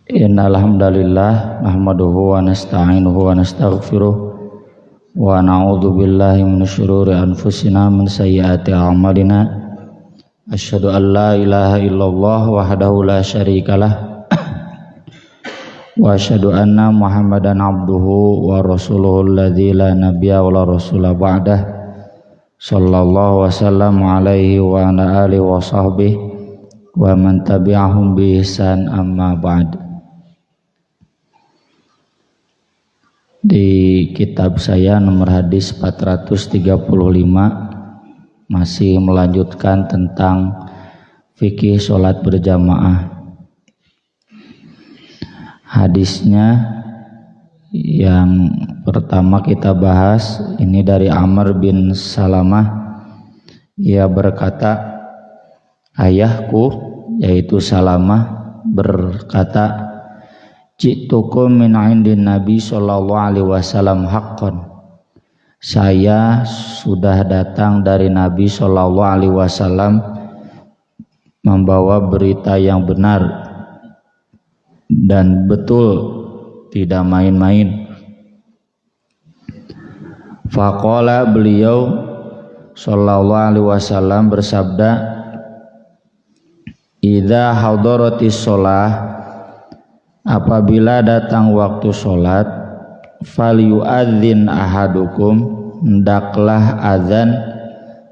Innal hamdalillah nahmaduhu wa nasta'inuhu wa nastaghfiruh wa na'udzu billahi minasy syururi anfusina min sayyiati a'malina. Asyhadu an la ilaha illallah wahdahu la syarikalah wa asyhadu anna Muhammadan abduhu wa rasuluhu alladzi la nabiyya wa la rasula ba'dah. Sallallahu wasallam alaihi wa ala alihi wa sahbihi wa man tabi'ahum bi ihsan amma ba'd. Di kitab saya nomor hadis 435 masih melanjutkan tentang fikih sholat berjamaah. Hadisnya yang pertama kita bahas ini dari Amr bin Salamah. Ia berkata, ayahku yaitu Salamah berkata, "Ji'tukum min 'indin Nabi sallallahu alaihi wasallam haqqan." Saya sudah datang dari Nabi sallallahu alaihi wasallam membawa berita yang benar dan betul, tidak main-main. Faqala, beliau sallallahu alaihi wasallam bersabda, "Idza hadaratis shalah, apabila datang waktu sholat, falyu'adzin ahadukum, hendaklah azan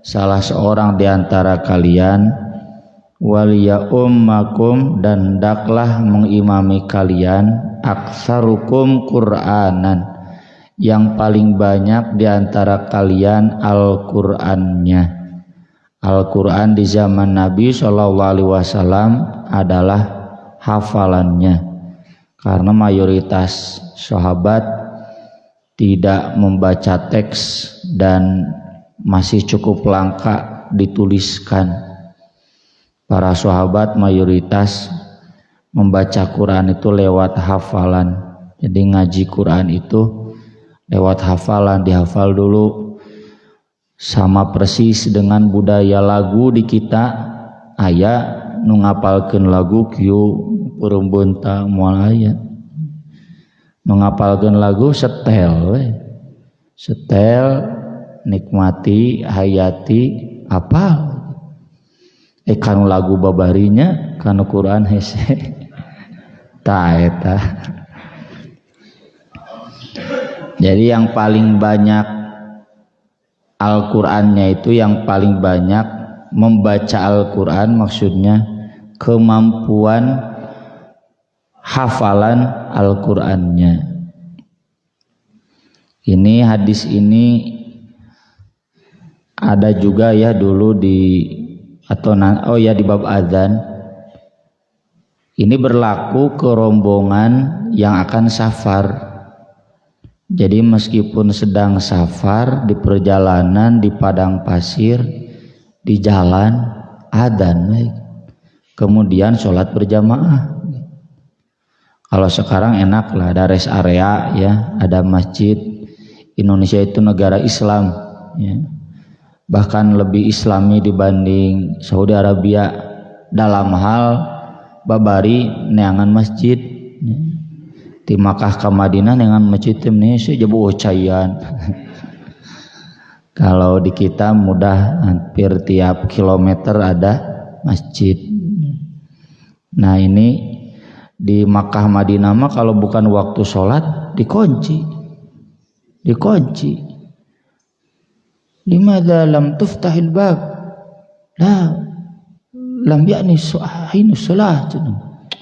salah seorang di antara kalian, waliya'ummakum, dan hendaklah mengimami kalian, aktsarukum Qur'anan, yang paling banyak di antara kalian Al-Qur'annya." Al-Qur'an di zaman Nabi SAW adalah hafalannya. Karena mayoritas sahabat tidak membaca teks dan masih cukup langka dituliskan. Para sahabat mayoritas membaca Quran itu lewat hafalan. Jadi ngaji Quran itu lewat hafalan, dihafal dulu. Sama persis dengan budaya lagu di kita, aya nu ngapalkeun lagu kieu perumbun ta moal aya. Nu ngapalkeun lagu setel we. Setel, nikmati, hayati, apal. Kanu lagu babarinya, kanu Quran hese. Ta eta. Jadi yang paling banyak Al-Qur'annya itu, yang paling banyak membaca Al-Qur'an, maksudnya kemampuan hafalan Al-Qur'annya. Ini hadis ini ada juga ya dulu di di bab azan. Ini berlaku ke rombongan yang akan safar. Jadi meskipun sedang safar, di perjalanan, di padang pasir, di jalan, adzan, kemudian sholat berjamaah. Kalau sekarang enak lah, ada rest area ya, ada masjid. Indonesia itu negara Islam ya. Bahkan lebih islami dibanding Saudi Arabia dalam hal babari neangan masjid ya. Di Makkah ke Madinah dengan masjid Indonesia jabu ocayan. Kalau di kita mudah, hampir tiap kilometer ada masjid. Nah ini di Makkah Madinah mah kalau bukan waktu sholat dikunci. Limadza lam tuftahil bab? Lam yakni su'ahinus sholat.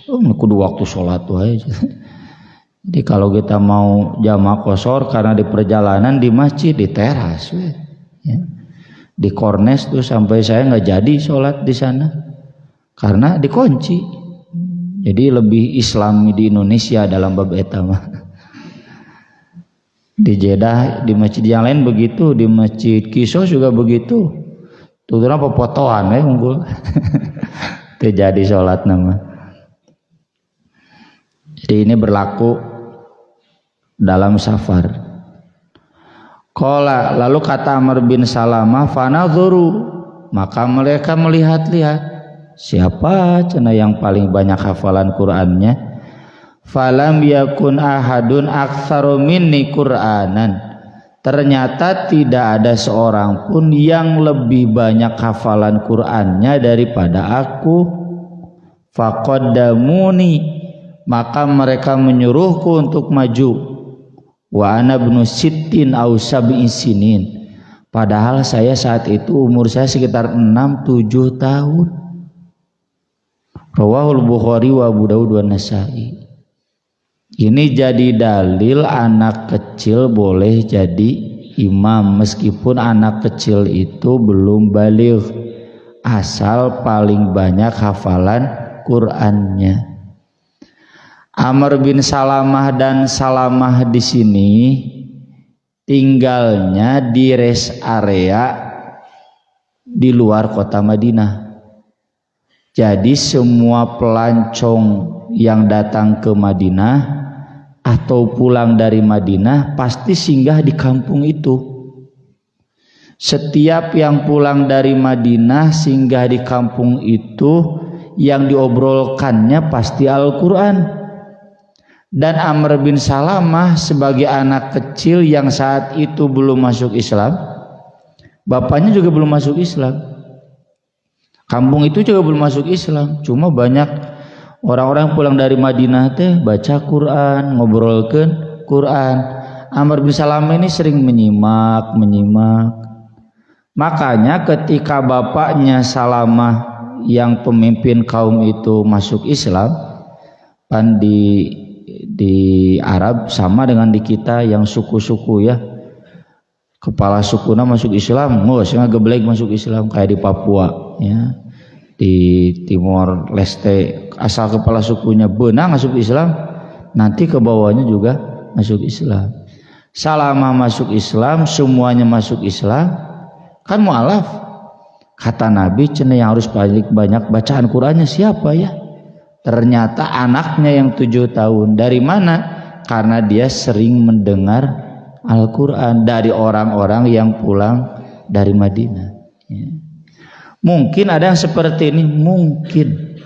Oh, kudu waktu sholat wae. Jadi kalau kita mau jamaah qashar karena di perjalanan, di masjid, di teras ya. Di kornes tuh sampai saya nggak jadi sholat di sana karena dikunci. Jadi lebih Islami di Indonesia dalam bab eta mah. Di Jeddah, di masjid yang lain begitu, di masjid Kisos juga begitu. Tuturna popotoan unggul. Teu jadi sholat nama. Jadi ini berlaku dalam safar. Qala, lalu kata Amr bin Salamah, fanadhuru, maka mereka melihat-lihat siapa cenah yang paling banyak hafalan Qur'annya. falam yakun ahadun aktsaru minni Qur'anan, ternyata tidak ada seorang pun yang lebih banyak hafalan Qur'annya daripada aku. Faqaddamuni, maka mereka menyuruhku untuk maju. Wa ana ibnu sittin aw sab'in sinin, padahal saya saat itu umur saya sekitar 6-7 tahun. Rawahul Bukhari wa Abu Daud wa Nasa'i. Ini jadi dalil anak kecil boleh jadi imam meskipun anak kecil itu belum baligh, asal paling banyak hafalan Qur'annya. Amr bin Salamah dan Salamah di sini tinggalnya di rest area di luar kota Madinah. Jadi semua pelancong yang datang ke Madinah atau pulang dari Madinah pasti singgah di kampung itu. Setiap yang pulang dari Madinah singgah di kampung itu, yang diobrolkannya pasti Al-Quran. Dan Amr bin Salamah sebagai anak kecil yang saat itu belum masuk Islam, bapaknya juga belum masuk Islam, kampung itu juga belum masuk Islam, cuma banyak orang-orang pulang dari Madinah teh baca Quran, ngobrolkan Quran. Amr bin Salamah ini sering menyimak. Makanya ketika bapaknya Salamah yang pemimpin kaum itu masuk Islam, kan di Arab sama dengan di kita yang suku-suku ya, kepala sukuna masuk Islam, ngosnya geblek masuk Islam kayak di Papua ya, di Timor Leste asal kepala sukunya benang masuk Islam, nanti ke bawahnya juga masuk Islam. Salamah masuk Islam, semuanya masuk Islam, kan mu'alaf. Kata Nabi, cenah yang harus paling banyak bacaan Qur'annya siapa ya? Ternyata anaknya yang 7 tahun. Dari mana? Karena dia sering mendengar Al-Quran dari orang-orang yang pulang dari Madinah ya. Mungkin ada yang seperti ini, mungkin.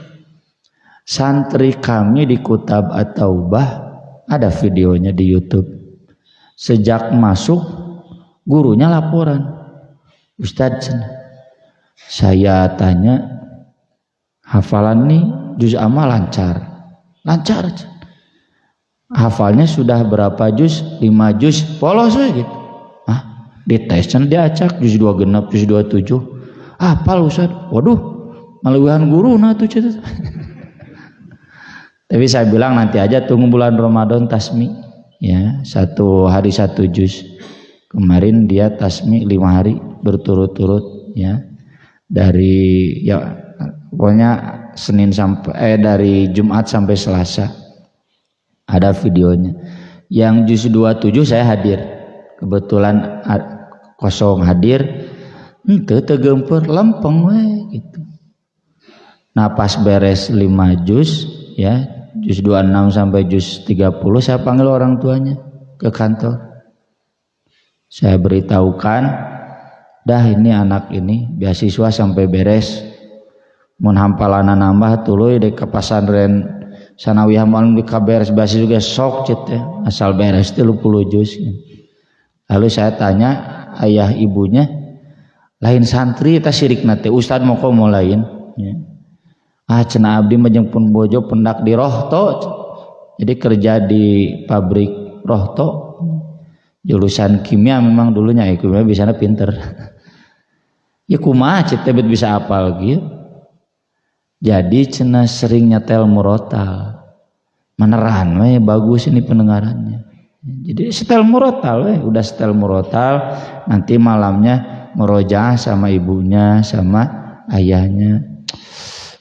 Santri kami di Kutab At-Taubah, ada videonya di YouTube. Sejak masuk, gurunya laporan, Ustadz, saya tanya, hafalan nih juz amma lancar. Hafalnya sudah berapa juz? 5 juz, polos we gitu. Dites dia acak juz 2 genep, juz 27. Hafal Ustaz. Waduh, maluhan guru nah tuh cerita. Tapi saya bilang nanti aja tunggu bulan Ramadan tasmi ya, 1 hari 1 juz. Kemarin dia tasmi 5 hari berturut-turut ya. Dari ya pokoknya Senin sampai dari Jumat sampai Selasa ada videonya. Yang juz 27 saya hadir, kebetulan kosong hadir, ente tegempur lempeng we gitu. Nah pas beres 5 juz ya, juz 26 sampai juz 30 saya panggil orang tuanya ke kantor. Saya beritahukan, dah ini anak ini beasiswa sampai beres, mun hampalana nambah tuluy dek ke pasantren sanawiyah mun beres beasiswa juga sok cet ya, asal beres 30 juz. Lalu saya tanya ayah ibunya, lain santri eta sirik nate Ustad mau komo lain ya. Cenah abdi mah jeung pun bojo pendak di Rohto, jadi kerja di pabrik Rohto, jurusan kimia memang dulunya ya, kimia bisana pinter. Ya kumaha cek tebet bisa apal gitu. Jadi cenah sering nyetel murotal. Meneran we bagus ini pendengarannya. Jadi setel murotal we, udah setel murotal, nanti malamnya murojaah sama ibunya sama ayahnya.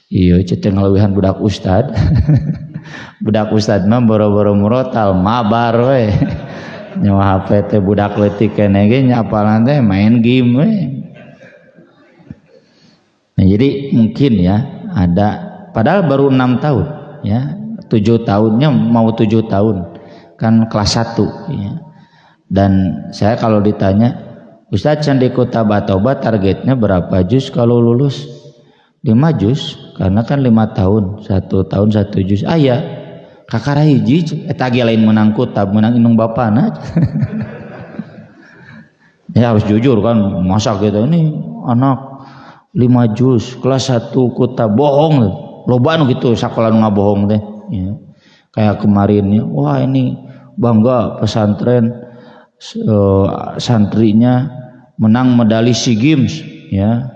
Iya cek ngalawihan budak ustad. Budak ustad mah boro-boro murotal mabar we. Nyawa HP teh budak leutik keneh ge nyapalan teh main game we. Nah, jadi mungkin ya ada, padahal baru 6 tahun ya, 7 tahunnya mau 7 tahun kan kelas 1 ya. Dan saya kalau ditanya, Ustadz can di Kutab At-Taubah targetnya berapa juz kalau lulus? 5 juz, karena kan 5 tahun, 1 tahun 1 juz. Ya kakara hiji eta ge lain menang kutab menang indung bapana. Ya harus jujur kan, masa gitu ini anak 5 juz kelas 1 kutab bohong loba anu gitu sakola nu ngabohong teh ya. Kayak kemarin ya, wah ini bangga pesantren santrinya menang medali SEA Games ya.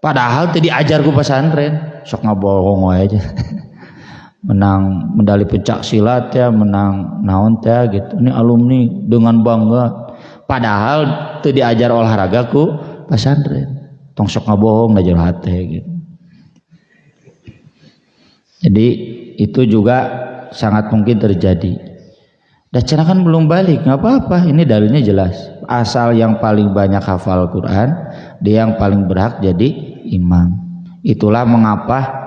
Padahal tadi diajar ku pesantren, sok ngabohong wae aja. Menang medali pencak silat ya, menang naon teh gitu. Ini alumni dengan bangga. Padahal teu diajar olahraga ku pesantren. Tong sok ngabohong da jero hate gitu. Jadi itu juga sangat mungkin terjadi. Dan cenah kan belum balik, nggak apa-apa. Ini dalilnya jelas. Asal yang paling banyak hafal Quran, dia yang paling berhak jadi imam. Itulah mengapa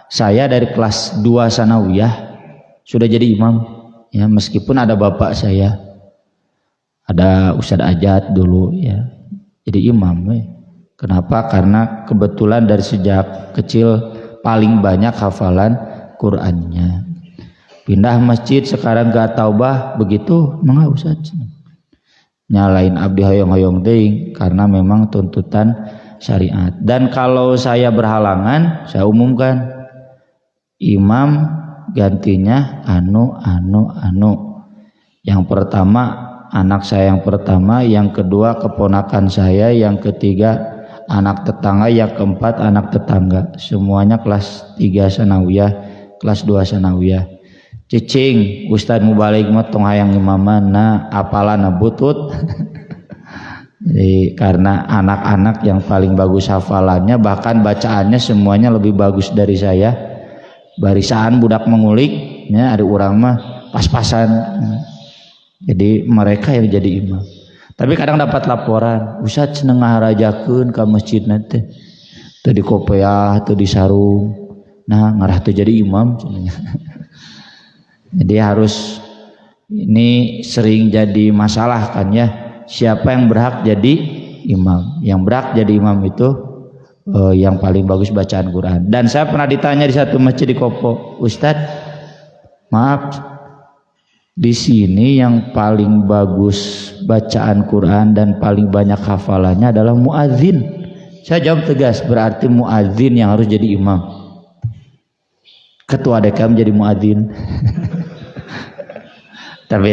saya dari kelas 2 sanawiyah sudah jadi imam. Ya, meskipun ada bapak saya, ada Ustadz Ajat dulu ya, jadi imam. Kenapa? Karena kebetulan dari sejak kecil paling banyak hafalan Qurannya. Pindah masjid sekarang gak taubah begitu, mangga Ustadz. Nyalain abdi hoyong-hoyong deui karena memang tuntutan syariat. Dan kalau saya berhalangan, saya umumkan imam gantinya anu. Yang pertama anak saya yang pertama, yang kedua keponakan saya, yang ketiga anak tetangga, yang keempat anak tetangga. Semuanya kelas 3 sanawiyah, kelas 2 sanawiyah. Cicing Ustadz Mubalik mah tong hayang imamana apalana butut. Jadi karena anak-anak yang paling bagus hafalannya, bahkan bacaannya semuanya lebih bagus dari saya. Barisaan budak mengulik ya, ada urang mah pas-pasan. Jadi mereka yang jadi imam. Tapi kadang dapat laporan, Ustadz cenah ngaharajakeun ka masjid nanti. Teu di kopiah, teu di sarung. Nah, ngarah teu jadi imam cenanya. Jadi harus ini sering jadi masalah kan ya, siapa yang berhak jadi imam. Yang berhak jadi imam itu yang paling bagus bacaan Quran. Dan saya pernah ditanya di satu masjid di Kopo, Ustadz maaf di sini yang paling bagus bacaan Quran dan paling banyak hafalannya adalah muadzin. Saya jawab tegas, berarti muadzin yang harus jadi imam. Ketua DKM jadi muadzin. Tapi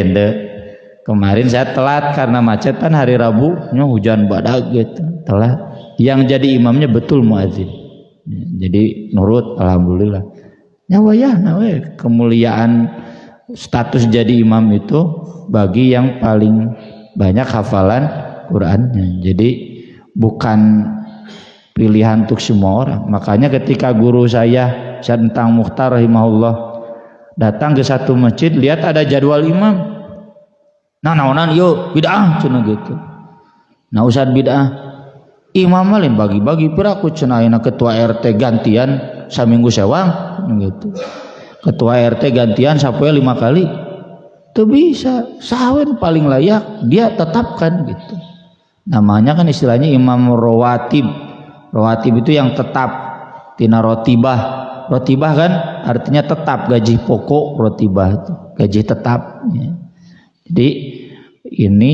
kemarin saya telat karena macetan hari Rabu, hujan badak gitu, telat. Yang jadi imamnya betul muadzin. Jadi nurut, alhamdulillah. Nawe kemuliaan status jadi imam itu bagi yang paling banyak hafalan Qurannya. Jadi bukan pilihan untuk semua orang. Makanya ketika guru saya tentang Mukhtar rahimahullah datang ke satu masjid, lihat ada jadwal imam. Nah, naonan yuk bid'ah cenah gitu. Nah, Ustadz bid'ah. Imam lain bagi-bagi piraku cenah ayeuna ketua RT gantian saminggu sewang gitu. Ketua RT gantian sapoe 5 kali. Teu bisa. Sawen paling layak dia tetapkan gitu. Namanya kan istilahnya imam rawatib. Rawatib itu yang tetap, tina rotibah. Rotibah kan artinya tetap, gaji pokok rotibah itu gaji tetap ya. Jadi ini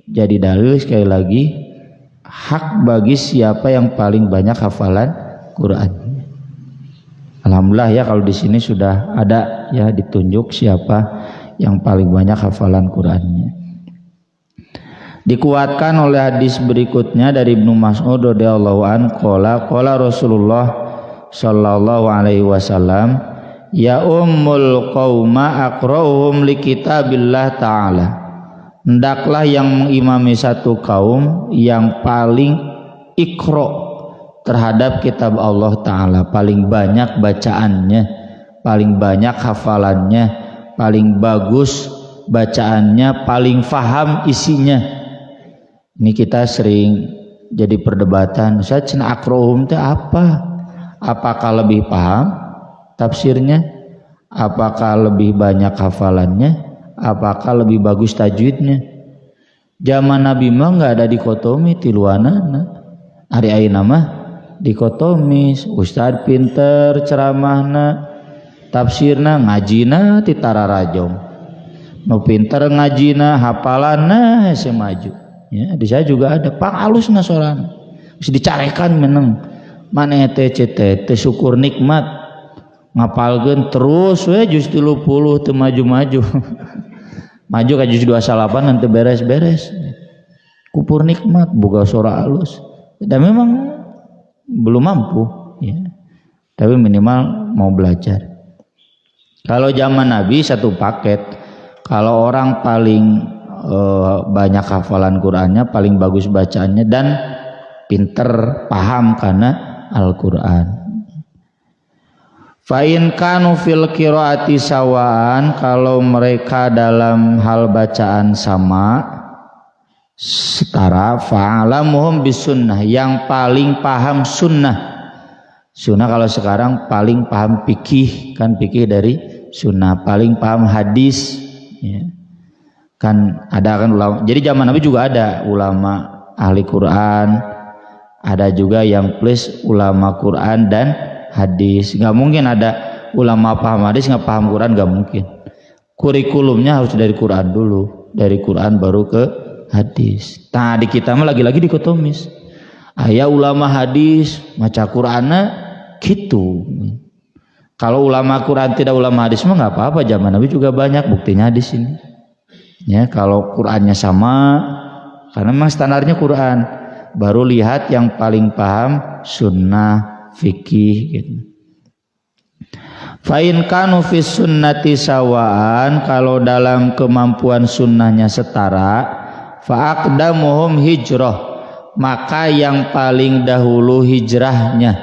jadi dalil sekali lagi hak bagi siapa yang paling banyak hafalan Quran. Alhamdulillah ya kalau di sini sudah ada ya ditunjuk siapa yang paling banyak hafalan Qurannya. Dikuatkan oleh hadis berikutnya dari Ibnu Mas'ud radhiyallahu anhu qala Rasulullah sallallahu alaihi wasallam, ya ummul qauma aqra'uhum li kitabillah ta'ala. Hendaklah yang mengimami satu kaum yang paling iqra terhadap kitab Allah Ta'ala, paling banyak bacaannya, paling banyak hafalannya, paling bagus bacaannya, paling faham isinya. Ini kita sering jadi perdebatan, saya cenah aqra'uhum itu apa? Apakah lebih paham tafsirnya? Apakah lebih banyak hafalannya? Apakah lebih bagus tajwidnya? Zaman Nabi mah nggak ada dikotomi tiluanana. Hari ayeuna mah dikotomi, ustad pinter ceramahna, tafsirna ngajina ti tararajong, nu pinter ngajina hafalanna hese maju. Ya, di saya juga ada pang alusna soran, geus dicarekan meneng, maneh teh teh syukur nikmat, ngapalkeun terus we juz 30 teu maju-maju. Maju ka juz 28 nanti beres-beres. Kupur nikmat boga sora alus. Dan memang belum mampu ya. Tapi minimal mau belajar. Kalau zaman Nabi satu paket. Kalau orang paling banyak hafalan Qur'annya, paling bagus bacaannya dan pinter paham karena Al-Qur'an. Fa in kanu fil qiraati sawaan, kalau mereka dalam hal bacaan sama setara, fa'alamuhum bisunnah, yang paling paham sunnah. Sunnah kalau sekarang paling paham fikih, kan fikih dari sunnah, paling paham hadis ya. Kan ada kan ulama. Jadi zaman Nabi juga ada ulama ahli Quran, ada juga yang plus ulama Quran dan hadis. Nggak mungkin ada ulama paham hadis nggak paham Quran, nggak mungkin. Kurikulumnya harus dari Quran dulu, dari Quran baru ke hadis. Nah di kita mah lagi-lagi dikotomis. Aya ulama hadis maca Qur'ana gitu. Kalau ulama Quran tidak ulama hadis mah nggak apa-apa. Zaman Nabi juga banyak buktinya di sini. Ya kalau Qur'annya sama, karena memang standarnya Quran. Baru lihat yang paling paham sunnah, fikih gitu. Fa in kanu fis sunnati sawaan, kalau dalam kemampuan sunnahnya setara, fa aqdamuhum hijrah, maka yang paling dahulu hijrahnya.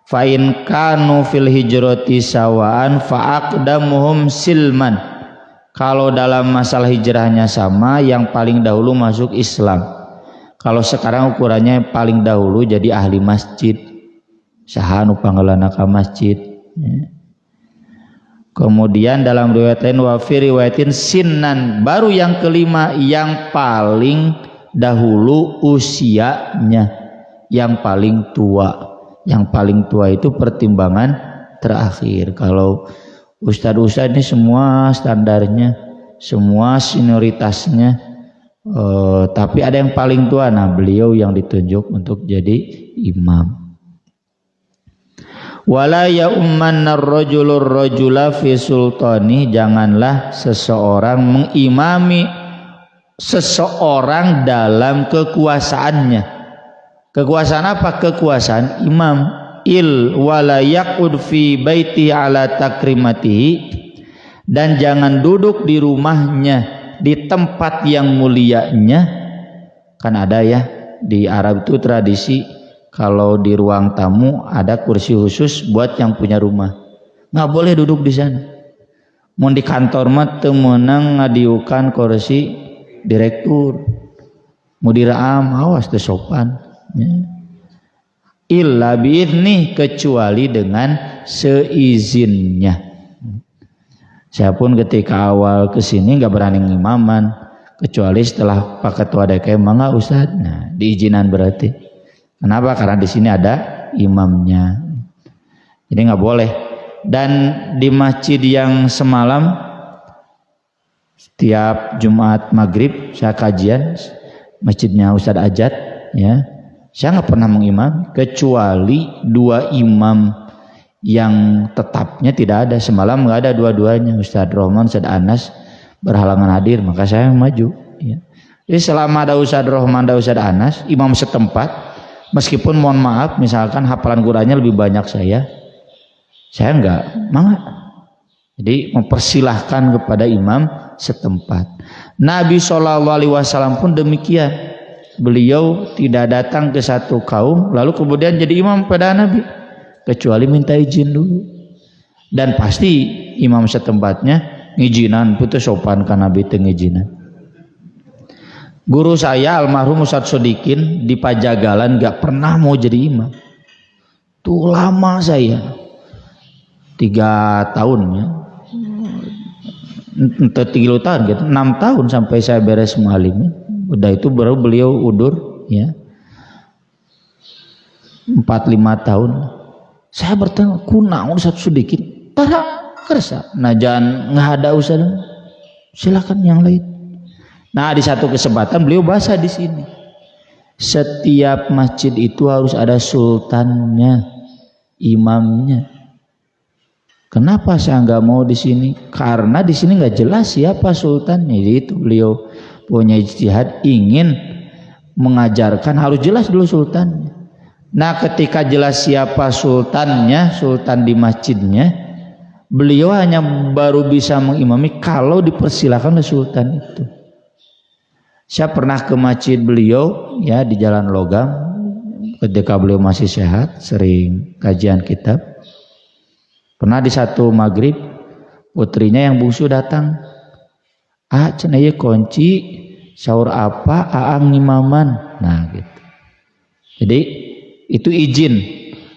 Fa in kanu fil hijrati sawaan fa aqdamuhum silman, kalau dalam masalah hijrahnya sama, yang paling dahulu masuk Islam. Kalau sekarang ukurannya paling dahulu jadi ahli masjid, saha nu panggeulana ka masjid ya. Kemudian dalam riwayat lain wa fi riwayatin sinnan, baru yang kelima yang paling dahulu usianya, yang paling tua. Yang paling tua itu pertimbangan terakhir. Kalau ustadz-ustadz ini semua standarnya, semua senioritasnya, tapi ada yang paling tua. Nah beliau yang ditunjuk untuk jadi imam. Wala ya ummanna ar-rajulur rajula fi sultani, janganlah seseorang mengimami seseorang dalam kekuasaannya. Kekuasaan apa? Kekuasaan imam. Wala yaqud fi baiti ala takrimatihi, dan jangan duduk di rumahnya di tempat yang mulianya. Kan ada ya di Arab itu tradisi, kalau di ruang tamu ada kursi khusus buat yang punya rumah, nggak boleh duduk di sana. Mau di kantor mah teu meunang ngadiukan kursi direktur, mudiraam awas teu sopan ya. Illa biidnih, kecuali dengan seizinnya. Saya pun ketika awal kesini nggak berani ngimaman, kecuali setelah Pak Ketua DKM mangga Ustaz. Nah diizinan berarti. Kenapa? Karena di sini ada imamnya. Jadi nggak boleh. Dan di masjid yang semalam setiap Jumat maghrib saya kajian, masjidnya Ustaz Ajat ya. Saya nggak pernah mengimam kecuali dua imam yang tetapnya tidak ada. Semalam nggak ada dua-duanya, Ustadz Rohman, Ustadz Anas berhalangan hadir, maka saya maju ya. Jadi selama ada Ustadz Rohman, ada Ustadz Anas, imam setempat, meskipun mohon maaf misalkan hafalan Qur'annya lebih banyak saya nggak mangga. Jadi mempersilahkan kepada imam setempat. Nabi SAW pun demikian. Beliau tidak datang ke satu kaum lalu kemudian jadi imam pada Nabi, kecuali minta izin dulu. Dan pasti imam setempatnya ngijinan, putus sopan kan Nabi teu ngijinan. Guru saya almarhum Ustadz Sodikin di Pajagalan gak pernah mau jadi imam. Tuh lama saya 3 tahun ya, entah 3 tahun gitu, 6 tahun sampai saya beres mualimnya. Udah itu baru beliau udur ya 4-5 tahun. Saya bertanya, kunaon satu sedikit tara kersa najan ngahada usah silakan yang lain. Nah di satu kesempatan beliau bahasa di sini setiap masjid itu harus ada sultannya, imamnya. Kenapa saya nggak mau di sini? Karena di sini nggak jelas siapa sultannya. Jadi itu beliau punya ijtihad ingin mengajarkan harus jelas dulu sultannya. Nah ketika jelas siapa sultannya, sultan di masjidnya, beliau hanya baru bisa mengimami kalau dipersilakan oleh sultan itu. Saya pernah ke masjid beliau ya di Jalan Logam ketika beliau masih sehat, sering kajian kitab. Pernah di satu maghrib putrinya yang bungsu datang. Cenah ieu kunci sahur apa aang ngimaman. Nah gitu. Jadi itu izin.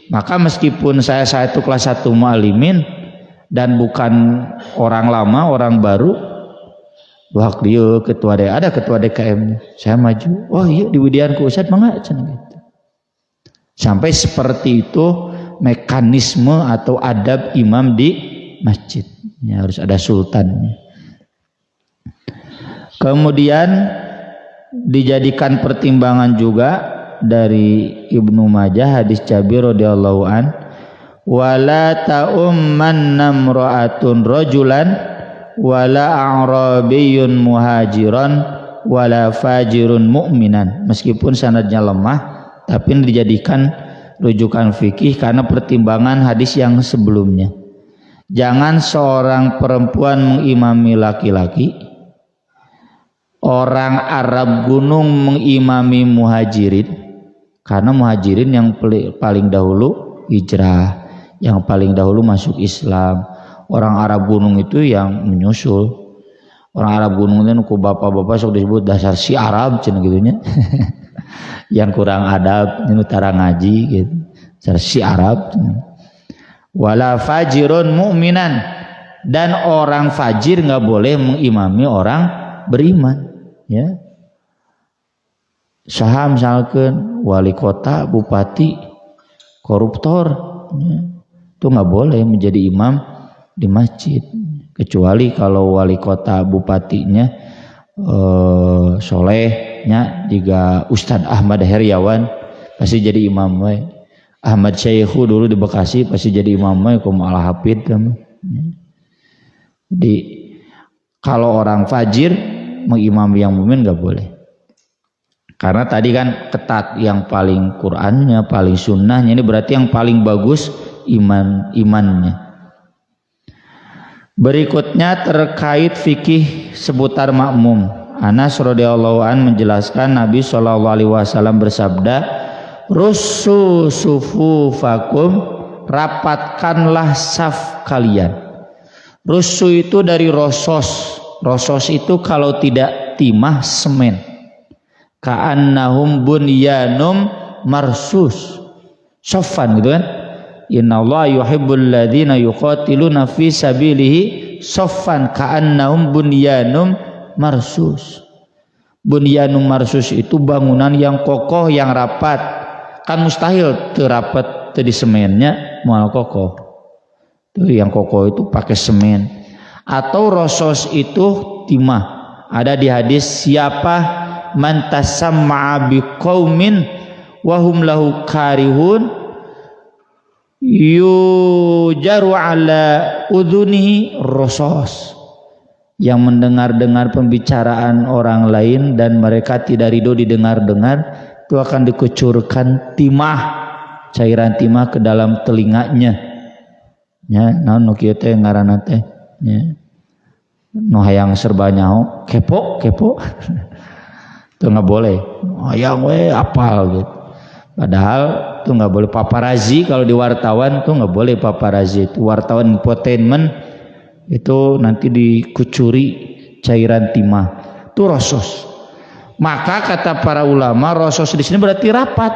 Maka meskipun saya itu kelas 1 mu'alimin dan bukan orang lama, orang baru, wah dia ketua ada ketua DKM, saya maju, oh iya di Widian ku Ustad mangga cenah gitu. Sampai seperti itu mekanisme atau adab imam di masjid, ya, harus ada sultannya. Kemudian dijadikan pertimbangan juga dari Ibnu Majah hadis Jabir radhiyallahu an, wala ta'umman namra'atun rajulan wala a'rabiyyun muhajiran wala fajirun mu'minan. Meskipun sanadnya lemah tapi dijadikan rujukan fikih karena pertimbangan hadis yang sebelumnya. Jangan seorang perempuan mengimami laki-laki, orang Arab gunung mengimami muhajirin, karena muhajirin yang paling dahulu hijrah, yang paling dahulu masuk Islam. Orang Arab gunung itu yang menyusul. Orang Arab gunung itu ku bapak-bapak sok disebut dasar si Arab cenah gitunya. Yang kurang adab, ini tara ngaji gitu. Dasar si Arab. Wala fajirun mu'minan, dan orang fajir enggak boleh mengimami orang beriman, ya. Saha misalkan wali kota, bupati, koruptor, ya, itu nggak boleh menjadi imam di masjid, kecuali kalau wali kota bupatinya solehnya juga Ustadz Ahmad Heriawan pasti jadi imam. Ahmad Syekhu dulu di Bekasi pasti jadi imam kumaha hafid kan. Jadi kalau orang fajir mengimami yang mukmin nggak boleh. Karena tadi kan ketat, yang paling Qur'annya, paling sunnahnya, ini berarti yang paling bagus imannya. Berikutnya terkait fikih seputar makmum. Anas radhiyallahu an menjelaskan Nabi SAW bersabda, "Russu sufufakum, rapatkanlah saf kalian." Russu itu dari rosos. Rosos itu kalau tidak timah semen. Ka'annahum bunyanum marsus, soffan gitu kan. Innallaha yuhibbul ladzina yuqatiluna fi sabilihi soffan ka'annahum bunyanum marsus. Bunyanum marsus itu bangunan yang kokoh, yang rapat. Kan mustahil terapat di semennya moal kokoh. Tuh yang kokoh itu pakai semen. Atau rosos itu timah. Ada di hadis, siapa man tasamma'a biqaumin wa hum lahu karihun yujaru ala udhunihi rosos, yang mendengar-dengar pembicaraan orang lain dan mereka tidak ridho didengar-dengar, itu akan dikucurkan timah, cairan timah ke dalam telinganya. Ya, naon nu kieu teh ngaranna teh? Ya. Nu hayang serba nyaho, kepo. Itu nggak boleh. Hayang we apal gitu. Padahal itu nggak boleh. Paparazi kalau di wartawan tuh nggak boleh paparazi. Itu wartawan infotainment itu nanti dikucuri cairan timah. Itu rosos. Maka kata para ulama, rosos di sini berarti rapat.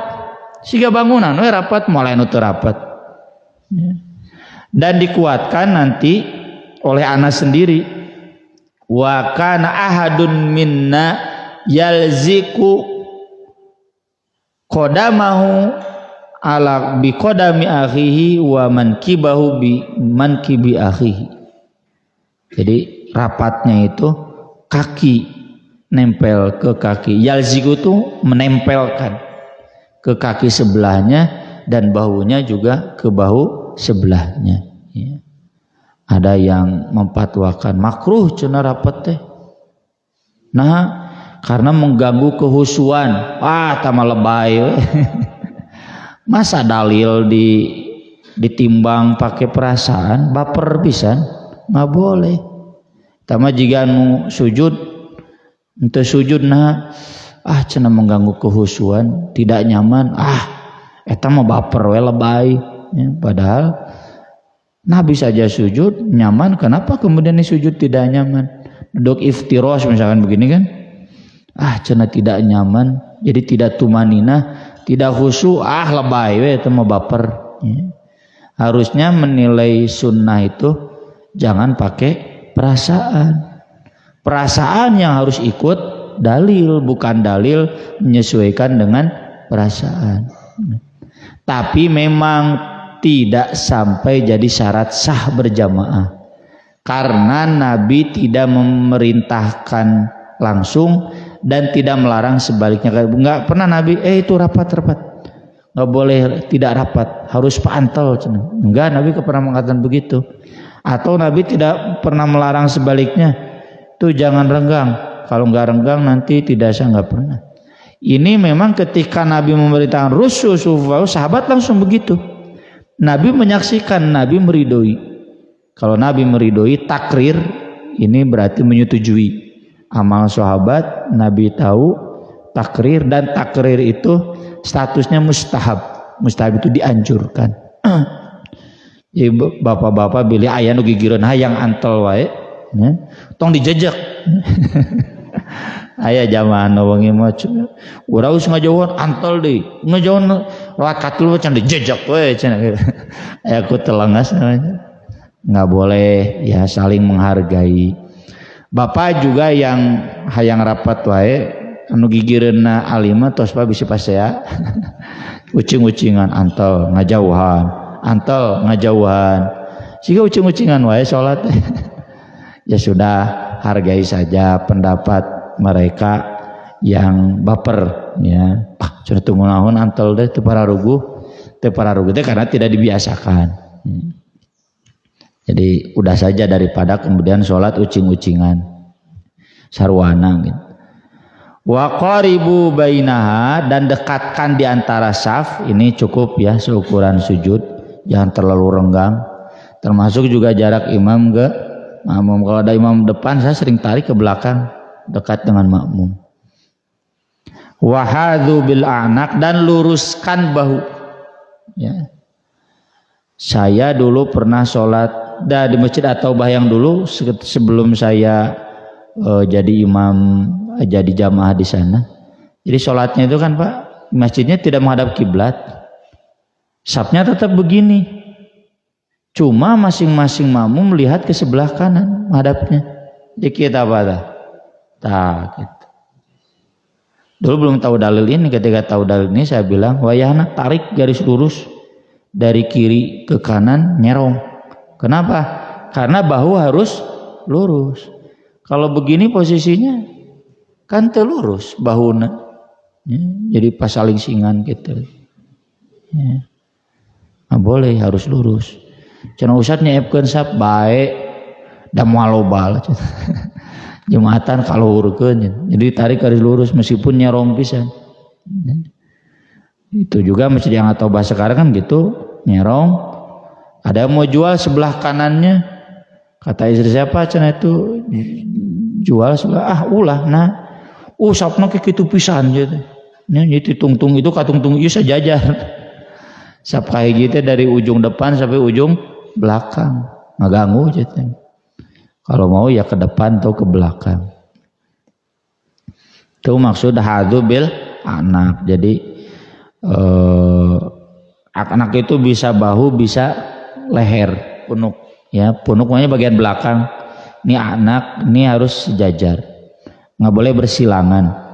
Siga bangunan, we rapat, mulai nu teu rapat. Ya. Dan dikuatkan nanti oleh Anas sendiri. Wa kana ahadun minna yalziku qadamahu ala biqadami akhihi wa mankibahu bi mankibi akhihi. Jadi rapatnya itu kaki nempel ke kaki, yalziku itu menempelkan ke kaki sebelahnya dan bahunya juga ke bahu sebelahnya ya. Ada yang memfatwakan makruh cenah rapat teh. Nah, karena mengganggu kehusuan. Tama lebay. Masa dalil ditimbang pakai perasaan, baper pisan, nggak boleh. Tama jika nu sujud, ente sujud nah, cenah mengganggu kehusuan, tidak nyaman, eta mah baper we lebay. Ya, padahal Nabi saja sujud nyaman, kenapa kemudian sujud tidak nyaman? Duduk iftirosh misalkan begini kan, cenah tidak nyaman, jadi tidak tumanina, tidak khusyuk, lebay we itu mah baper. Ya. Harusnya menilai sunnah itu jangan pakai perasaan. Perasaan yang harus ikut dalil, bukan dalil menyesuaikan dengan perasaan. Tapi memang tidak sampai jadi syarat sah berjamaah karena Nabi tidak memerintahkan langsung dan tidak melarang sebaliknya. Enggak pernah Nabi itu rapat nggak boleh tidak rapat, harus pantel. Enggak, Nabi pernah mengatakan begitu. Atau Nabi tidak pernah melarang sebaliknya, itu jangan renggang, kalau nggak renggang nanti tidak sah, nggak pernah. Ini memang ketika Nabi memerintahkan rusuh sufahu, sahabat langsung begitu. Nabi menyaksikan, Nabi meridoi. Kalau Nabi meridoi takrir, ini berarti menyetujui amal sahabat. Nabi tahu takrir, dan takrir itu statusnya mustahab. Mustahab itu dianjurkan. Jadi bapak-bapak pilih ayah nu gigireun hayang antel wae, ya. Tong dijejek. Aya zaman wengi mah urang geus ngajauhan antel deui. Ngajauhan lewat katul can dijejek we cenah. Aya ku telengas namanya. Enggak boleh ya, saling menghargai. Bapak juga yang hayang rapat wae anu gigireunna alimah tos bisi pasea. Ucing-ucingan antel ngajauhan, antel ngajauhan. Siga ucing-ucingan wae salat. Ya sudah, hargai saja pendapat mereka yang baper ya. Sudah tunggu naon antel deh teu pararuguh teh karena tidak dibiasakan. Jadi udah saja daripada kemudian sholat ucing-ucingan sarwana gitu. Wa qaribu bainaha, dan dekatkan di antara saf, ini cukup ya seukuran sujud, jangan terlalu renggang. Termasuk juga jarak imam ke makmum. Kalau ada imam depan, saya sering tarik ke belakang dekat dengan makmum. Wahadhu bil a'naq, dan luruskan bahu ya. Saya dulu pernah sholat di masjid At-Taubah yang dulu sebelum saya jadi imam, jadi jamaah di sana. Jadi sholatnya itu kan Pak, masjidnya tidak menghadap kiblat, safnya tetap begini, cuma masing-masing makmum melihat ke sebelah kanan menghadapnya. Dikit apa dah? Gitu. Dulu belum tahu dalil ini, ketika tahu dalil ini saya bilang, wayahna tarik garis lurus dari kiri ke kanan nyerong. Kenapa? Karena bahu harus lurus. Kalau begini posisinya kan telurus bahuna, ya, jadi pasaling singan gitu. Ya. Nah, boleh harus lurus. Cenah ustad nyaepkeun sap bae da moal lobal. Jumatan kalau urkeun jadi tarik garis lurus meskipun nyerong pisan. Itu juga masjid yang At-Taubah sekarang kan gitu, nyerong. Ada yang mau jual sebelah kanannya, kata istri siapa cenah itu jual sebelah ulah nah sapna ke kitu pisan gitu. Nya itu tungtung itu katungtung ieu sajajar. Sap kayak gitu dari ujung depan sampai ujung belakang, ngaganggu gitu. Kalau mau ya ke depan atau ke belakang. Itu maksud hadzu bil anak. Jadi anak itu bisa bahu, bisa leher, punuk ya. Punuk makanya bagian belakang. Ini anak, ini harus sejajar, nggak boleh bersilangan.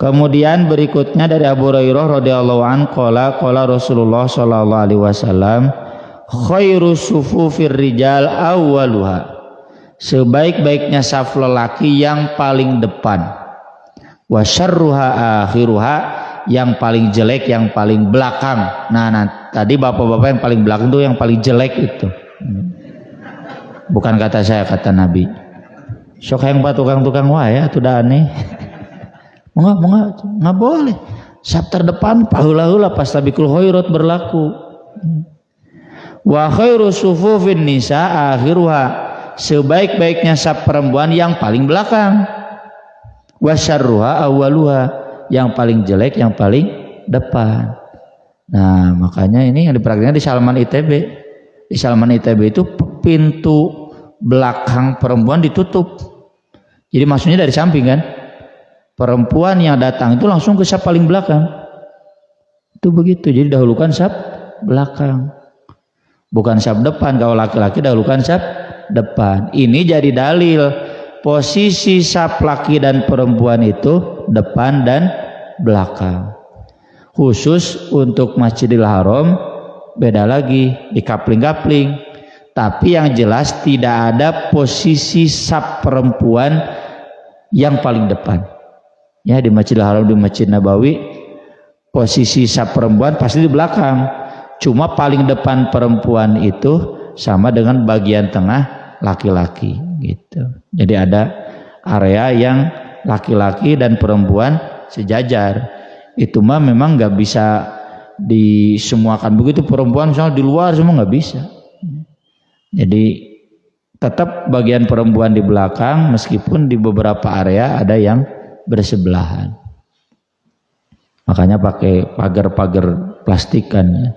Kemudian berikutnya dari Abu Hurairah radhiyallahu an qala Rasulullah sallallahu alaihi wasallam khairu sufufir rijal awwaluha. Sebaik-baiknya saf lelaki yang paling depan. Wa syarruha akhiruha, yang paling jelek yang paling belakang. Nah, tadi bapak-bapak yang paling belakang itu yang paling jelek itu. Bukan kata saya, kata Nabi. Sok yang tukang-tukang wae atuh da aneh. Nggak boleh. Sab terdepan paheula-heula pas tabiqul khairat berlaku. Wa khairu sufufin nisa akhiruha. Sebaik-baiknya sab perempuan yang paling belakang. Wa syarruha awwaluha. Yang paling jelek yang paling depan. Nah, makanya ini yang diperhatikan di Salman ITB. Di Salman ITB itu pintu belakang perempuan ditutup. Jadi maksudnya dari samping kan? Perempuan yang datang itu langsung ke saf paling belakang. Itu begitu. Jadi dahulukan saf belakang. Bukan saf depan. Kalau laki-laki dahulukan saf depan. Ini jadi dalil posisi saf laki dan perempuan itu depan dan belakang. Khusus untuk Masjidil Haram beda lagi, di kapling-kapling. Tapi yang jelas tidak ada posisi saf perempuan yang paling depan. Ya, di Masjidil Haram, di Masjid Nabawi posisi saf perempuan pasti di belakang. Cuma paling depan perempuan itu sama dengan bagian tengah laki-laki gitu. Jadi ada area yang laki-laki dan perempuan sejajar. Itu mah memang nggak bisa disemuakan begitu, perempuan misalnya di luar semua nggak bisa. Jadi tetap bagian perempuan di belakang, meskipun di beberapa area ada yang bersebelahan. Makanya pakai pagar-pagar plastikan ya.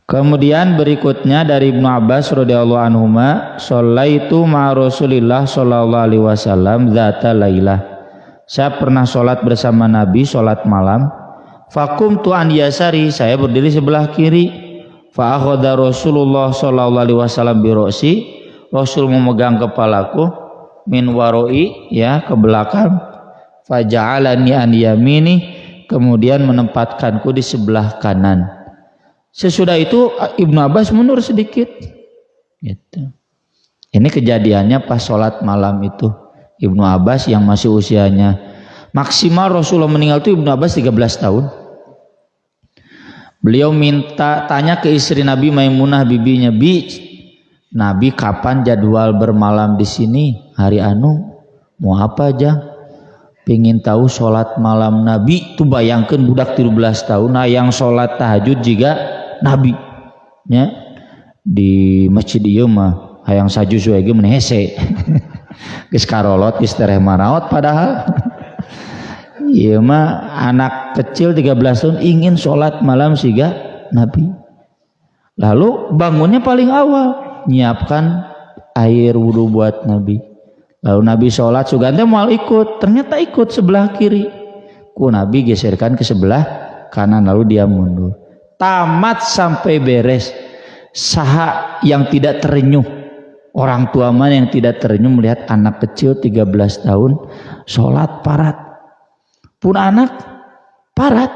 Kemudian berikutnya dari Ibnu Abbas radhiyallahu anhuma, shallaitu ma Rasulillah sallallahu alaihi wasallam dzata lailah. Saya pernah sholat bersama Nabi, sholat malam. Fakumtu an yasari, saya berdiri sebelah kiri. Fa akhadha Rasulullah sallallahu alaihi wasallam bi ra'si, Rasul memegang kepalaku, min waroi, ya, ke belakang. Fa ja'alani an yamini, kemudian menempatkanku di sebelah kanan. Sesudah itu Ibnu Abbas mundur sedikit gitu. Ini kejadiannya pas sholat malam itu. Ibnu Abbas yang masih usianya maksimal Rasulullah meninggal itu Ibnu Abbas 13 tahun. Beliau tanya ke istri Nabi Maimunah, bibinya, Bi, Nabi kapan jadwal bermalam di sini? Hari anu mau apa aja? Pengen tahu sholat malam Nabi. Tuh bayangkan budak 13 tahun, nah yang sholat tahajud juga Nabi ya, di masjid ieu mah hayang saju suwe ge meneh hese. Geus karolot geus tereh maraot padahal ieu mah anak kecil 13 tahun ingin sholat malam siga Nabi. Lalu bangunnya paling awal, nyiapkan air wudhu buat Nabi. Lalu Nabi sholat sugante mau ikut, ternyata ikut sebelah kiri. Ku Nabi geserkan ke sebelah kanan, lalu dia mundur. Tamat sampai beres, saha yang tidak terenyuh, orang tua mana yang tidak terenyuh melihat anak kecil 13 tahun sholat parat. Pun anak parat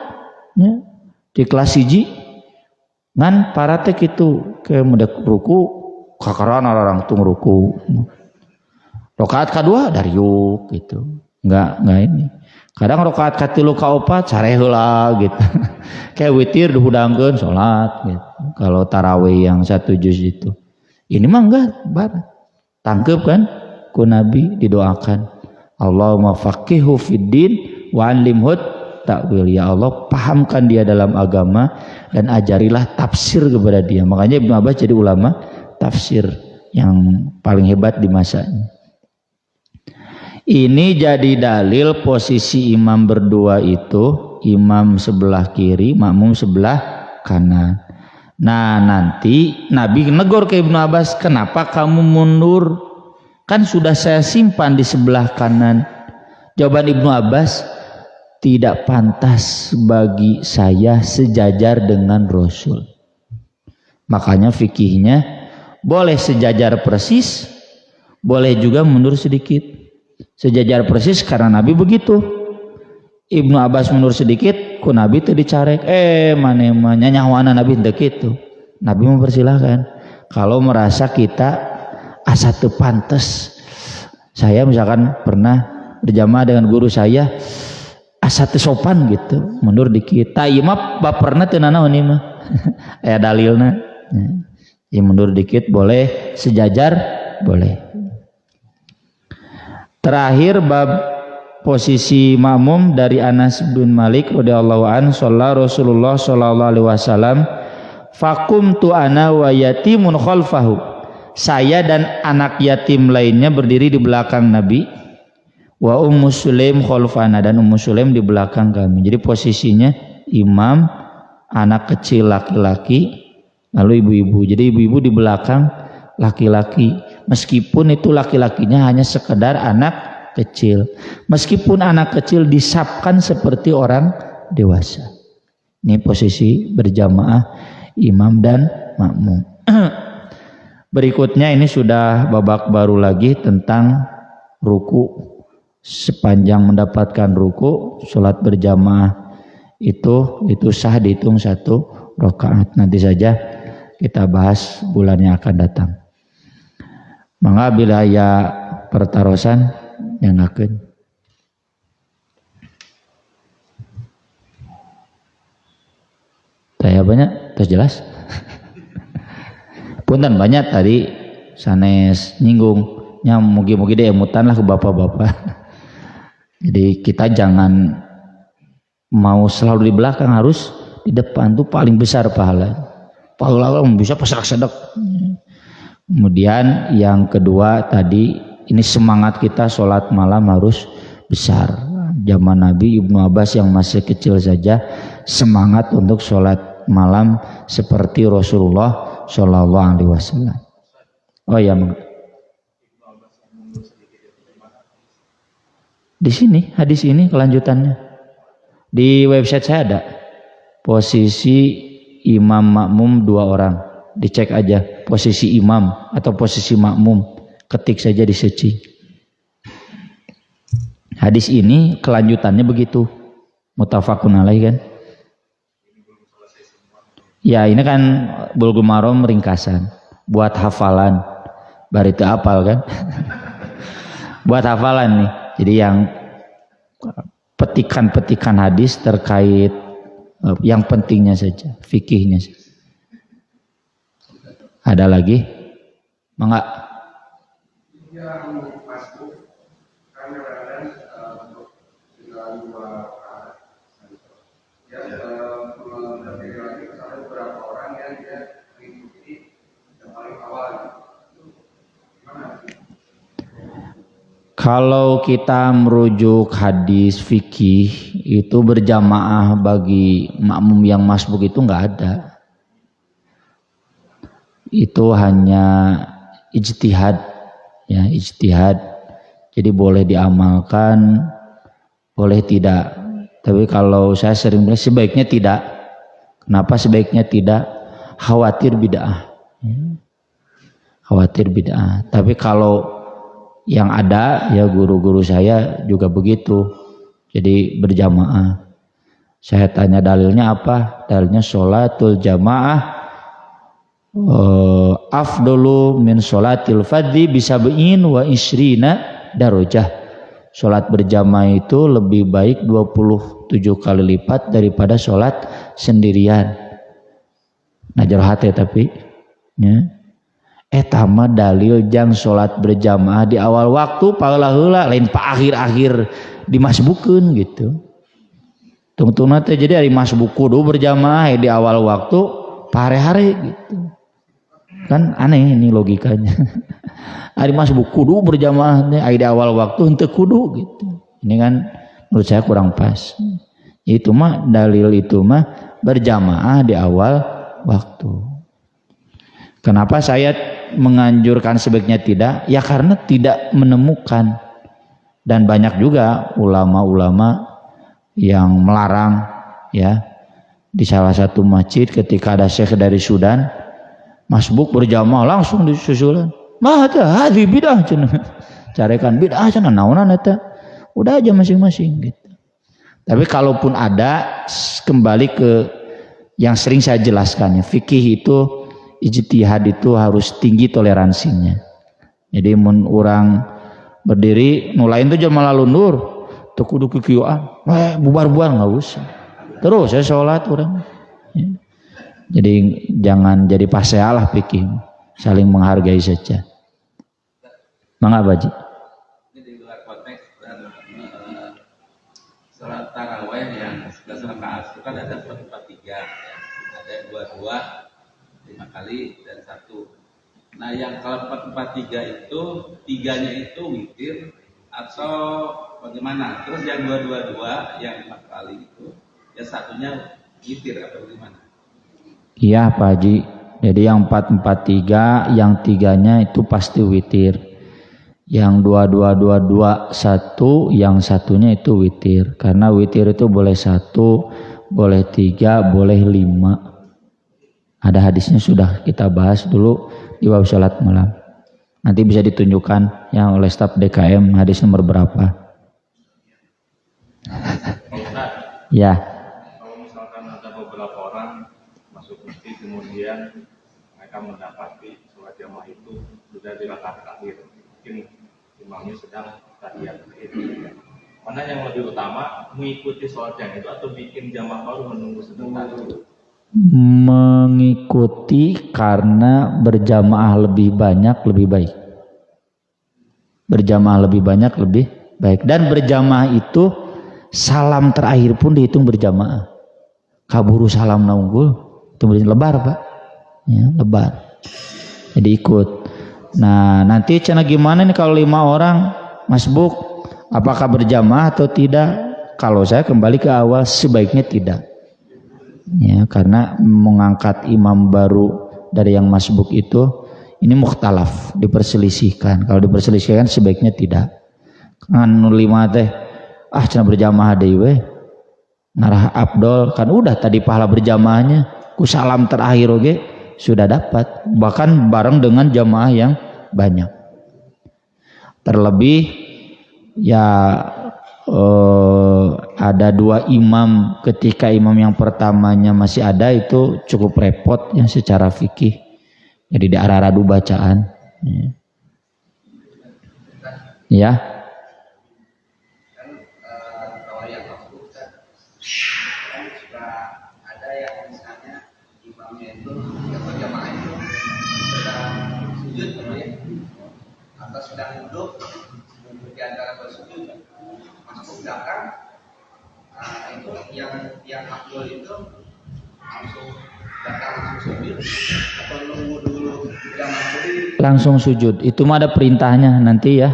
ya, di kelas 1 ngan paratnya gitu kayak mendek ruku kakaran orang tung ruku, rakaat kedua dari yuk gitu, enggak ini. Kadang rakaat katilu kaopat sare heula gitu. Kayak witir dihudangkeun salat gitu. Kalau tarawih yang 1 juz itu. Ini mah enggak, tangkep kan? Ku Nabi didoakan, Allahumma faqihu fiddin wa 'allimhu ta'wil. Ya Allah, pahamkan dia dalam agama dan ajarilah tafsir kepada dia. Makanya Ibnu Abbas jadi ulama tafsir yang paling hebat di masanya. Ini jadi dalil posisi imam berdua itu, imam sebelah kiri, makmum sebelah kanan. Nah, nanti Nabi negor ke Ibnu Abbas, kenapa kamu mundur? Kan sudah saya simpan di sebelah kanan. Jawaban Ibnu Abbas, tidak pantas bagi saya sejajar dengan Rasul. Makanya fikihnya boleh sejajar persis, boleh juga mundur sedikit. Sejajar persis karena Nabi begitu. Ibnu Abbas mundur sedikit, ku Nabi teu dicarek. Mane nyanyawana Nabi teu kitu. Nabi mempersilahkan. Kalau merasa kita asa teu pantes. Saya misalkan pernah berjamaah dengan guru saya asa teu sopan gitu, mundur dikit. Ta ieu mah baperna teu nanaon ieu mah. Aya dalilna. Ya mundur dikit boleh, sejajar boleh. Terakhir bab posisi makmum dari Anas bin Malik radhiyallahu an, shalla Rasulullah sallallahu alaihi wasallam faqumtu ana wa yatimun khalfahu. Saya dan anak yatim lainnya berdiri di belakang Nabi. Wa Ummu Sulaim khalfana, dan Ummu Sulaim di belakang kami. Jadi posisinya imam, anak kecil laki-laki, lalu ibu-ibu. Jadi ibu-ibu di belakang laki-laki. Meskipun itu laki-lakinya hanya sekedar anak kecil. Meskipun anak kecil disapkan seperti orang dewasa. Ini posisi berjamaah imam dan makmum. Berikutnya ini sudah babak baru lagi tentang ruku. Sepanjang mendapatkan ruku, sholat berjamaah itu sah dihitung 1 rakaat. Nanti saja kita bahas bulan yang akan datang. Mangga bila aya pertarosan nyangakeun. Tanya banyak, terus jelas. Punten banyak tadi sanes nyinggungnya, mugi-mugi deh emutan lah ke bapak-bapak. Jadi kita jangan mau selalu di belakang, harus di depan, tuh paling besar pahala. Pahala bisa pasak-sedek. Kemudian yang kedua tadi, ini semangat kita sholat malam harus besar. Zaman Nabi, Ibnu Abbas yang masih kecil saja semangat untuk sholat malam seperti Rasulullah Shallallahu Alaihi Wasallam. Oh ya, di sini hadis ini kelanjutannya di website saya ada posisi imam makmum 2 orang. Dicek aja posisi imam atau posisi makmum, ketik saja di searching. Hadis ini kelanjutannya begitu, muttafaqun alaih kan. Ya ini kan Bulughul Maram ringkasan buat hafalan, bari teu hafal kan. Buat hafalan nih, jadi yang petikan-petikan hadis terkait yang pentingnya saja, fikihnya saja. Ada lagi? Mangga. Yang masuk karena dengan 2 ya dari beberapa orang yang dia mengikuti yang paling awal. Kalau kita merujuk hadis fikih itu berjamaah bagi makmum yang masbuk itu nggak ada. Itu hanya ijtihad, ya ijtihad. Jadi boleh diamalkan, boleh tidak. Tapi kalau saya sering bilang sebaiknya tidak. Kenapa sebaiknya tidak? Khawatir bid'ah. Khawatir bid'ah. Tapi kalau yang ada, ya guru-guru saya juga begitu. Jadi berjamaah. Saya tanya dalilnya apa? Dalilnya sholatul jamaah afdalu min sholatil fadhi bisab'in wa isrina darajah. Sholat berjamaah itu lebih baik 27 kali lipat daripada sholat sendirian. Najar hati tapi ya. Tama dalil jang sholat berjamaah di awal waktu pahala heula lain pa akhir-akhir dimasbukeun gitu. Tungtungna teh jadi ari masbuk kudu berjamaah di awal waktu pare-hare gitu. Kan aneh ini logikanya. Ari masbuk kudu berjamaah teh di awal waktu henteu kudu gitu. Ini kan menurut saya kurang pas. Itu mah dalil itu mah berjamaah di awal waktu. Kenapa saya menganjurkan sebaiknya tidak? Ya karena tidak menemukan, dan banyak juga ulama-ulama yang melarang ya. Di salah satu masjid ketika ada syekh dari Sudan masbuk berjamaah langsung disusulan. Mah ada hadis bidah cenah. carekan bid'ah cenah naonan eta. Udah aja masing-masing gitu. Tapi kalaupun ada, kembali ke yang sering saya jelaskan ya, fikih itu ijtihad itu harus tinggi toleransinya. Jadi mun orang berdiri nu lain tuh jangan malah lundur teu kudu kikieuan bubar-bubar nggak usah terus saya sholat orang ya. Jadi jangan jadi pasealah fikih, saling menghargai saja. Mangga Baji. Ini di luar konteks sholat tarawih yang 11 rakaat itu kan ada 4-4-3 ya. Ada 2-2 5 kali dan 1. Nah yang kalau 4-4-3 itu 3-nya itu witir atau bagaimana? Terus yang 2-2-2 yang 4 kali itu yang satunya witir atau bagaimana? Iya Pak Haji. Jadi yang 4-4-3 yang 3-nya itu pasti witir. Yang 2-2-2-2 1 yang satunya itu witir. Karena witir itu boleh 1, boleh 3, boleh 5. Ada hadisnya sudah kita bahas dulu di bab salat malam. Nanti bisa ditunjukkan yang oleh staf DKM hadis nomor berapa. Ya. Kalau misalkan ada beberapa orang masuk masjid kemudian mereka mendapati sholat jamaah itu sudah di rakaat akhir, mungkin imamnya sedang tahiyat akhir. Mana yang lebih utama, mengikuti sholat yang itu atau bikin jamaah baru menunggu sebentar? Mengikuti karena berjamaah lebih banyak lebih baik. Berjamaah lebih banyak lebih baik. Dan berjamaah itu salam terakhir pun dihitung berjamaah. Kaburu salam naunggul itu lebar Pak. Ya, lebar. Jadi ikut. Nah nanti cina gimana nih kalau 5 orang masbuk, apakah berjamaah atau tidak? Kalau saya kembali ke awal sebaiknya tidak. Ya, karena mengangkat imam baru dari yang masbuk itu ini mukhtalaf, diperselisihkan. Kalau diperselisihkan sebaiknya tidak. Kan 5 teh cenah berjamaah deui we. Ngarah Abdul kan udah tadi pahala berjamaahnya ku salam terakhir oge sudah dapat, bahkan bareng dengan jamaah yang banyak. Terlebih ya ada 2 imam, ketika imam yang pertamanya masih ada itu cukup repot ya secara fikih. Jadi diarah-radu bacaan. Ya. Kalau yang masuk kan suka ada yang misalnya imamnya itu yang berjamaah itu sedang sujud atau sedang duduk di antara bersujud masuk belakang, itu yang Abdul itu langsung belakang langsung sujud atau nunggu dulu jamaah sendiri Langsung sujud. Itu mah ada perintahnya nanti ya.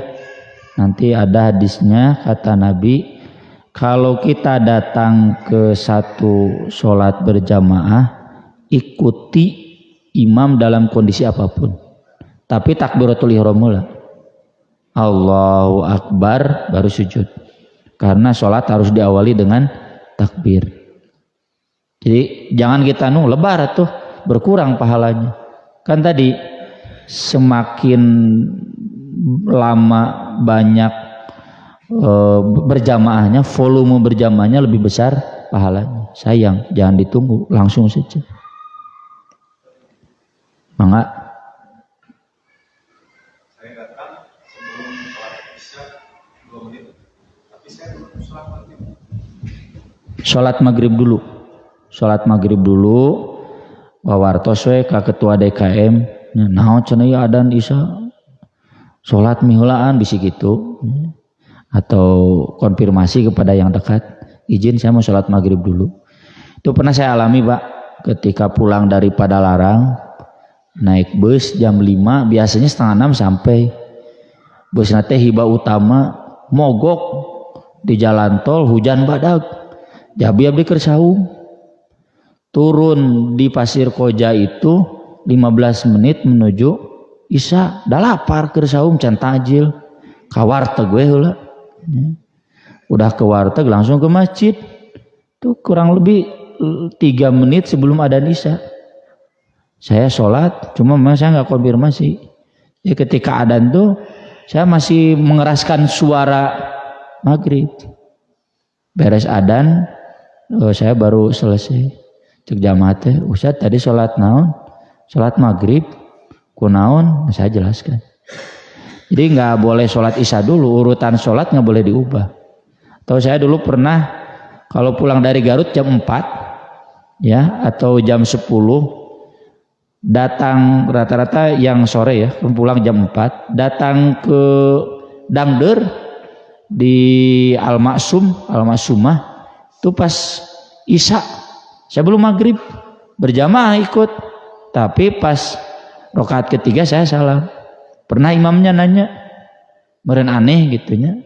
Nanti ada hadisnya kata Nabi, kalau kita datang ke satu sholat berjamaah, ikuti imam dalam kondisi apapun. Tapi takbiratul ihram mula. Allahu Akbar baru sujud. Karena sholat harus diawali dengan takbir. Jadi jangan kita lebar tuh berkurang pahalanya. Kan tadi semakin lama banyak berjamaahnya, volume berjamaahnya lebih besar pahalanya. Sayang, jangan ditunggu, langsung saja. Mangga. Saya datang sebelum sholat isya 2 menit, tapi saya belum sholat maghrib. Sholat maghrib dulu. Sholat maghrib dulu. Wawartos we ka ketua DKM. Nah, cenah ieu adzan isya. Sholat miheulaan bisi gitu. Atau konfirmasi kepada yang dekat, izin saya mau sholat maghrib dulu. Itu pernah saya alami Pak, ketika pulang dari Padalarang, naik bus jam 5, biasanya setengah 6 sampai. Bus nate Hiba Utama, mogok di jalan tol, hujan badag. Jabi abdi keur saung. Turun di Pasir Koja itu 15 menit menuju Isya, dah lapar keur saum can tajil. Ka warteg we heula. Udah ke warteg langsung ke masjid. Tuh kurang lebih 3 menit sebelum adzan Isya. Saya sholat, cuma memang saya nggak konfirmasi. Ya ketika adzan tuh Saya masih mengeraskan suara maghrib. Beres adzan, saya baru selesai. Cek jamaah teh, Ustaz tadi sholat naon? Sholat maghrib, kunaon? Saya jelaskan. Jadi nggak boleh sholat isya dulu, urutan sholat nggak boleh diubah. Atau saya dulu pernah kalau pulang dari Garut jam 4, ya, atau jam 10, datang rata-rata yang sore ya, pulang jam 4, datang ke Dangder di Al-Maksumah itu pas isya. Saya belum maghrib, berjamaah ikut, tapi pas rakaat ketiga saya salam. Pernah imamnya nanya, meren aneh gitunya,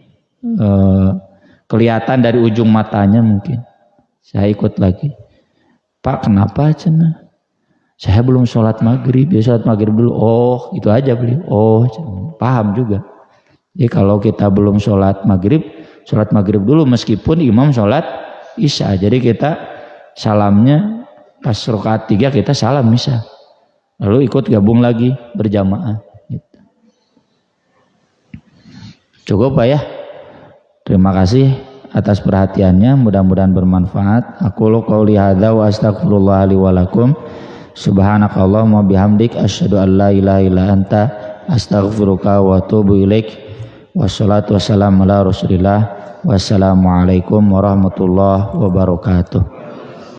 kelihatan dari ujung matanya mungkin. Saya ikut lagi, Pak kenapa cenah? Saya belum sholat maghrib, dia sholat maghrib dulu. Oh gitu aja beliau. Oh cenah. Paham juga. Jadi kalau kita belum sholat maghrib dulu meskipun imam sholat isya. Jadi kita salamnya pas rakaat 3 kita salam isya, lalu ikut gabung lagi berjamaah gitu. Cukup Pak ya, terima kasih atas perhatiannya, mudah-mudahan bermanfaat. Aku qouli hadza wa astaghfirullah li wa lakum. Subhanakallahumma bihamdik asyhadu an la ilaha illa anta astaghfiruka wa atubu ilaik. Wassalatu wassalamu ala Rasulillah. Wassalamualaikum warahmatullahi wabarakatuh.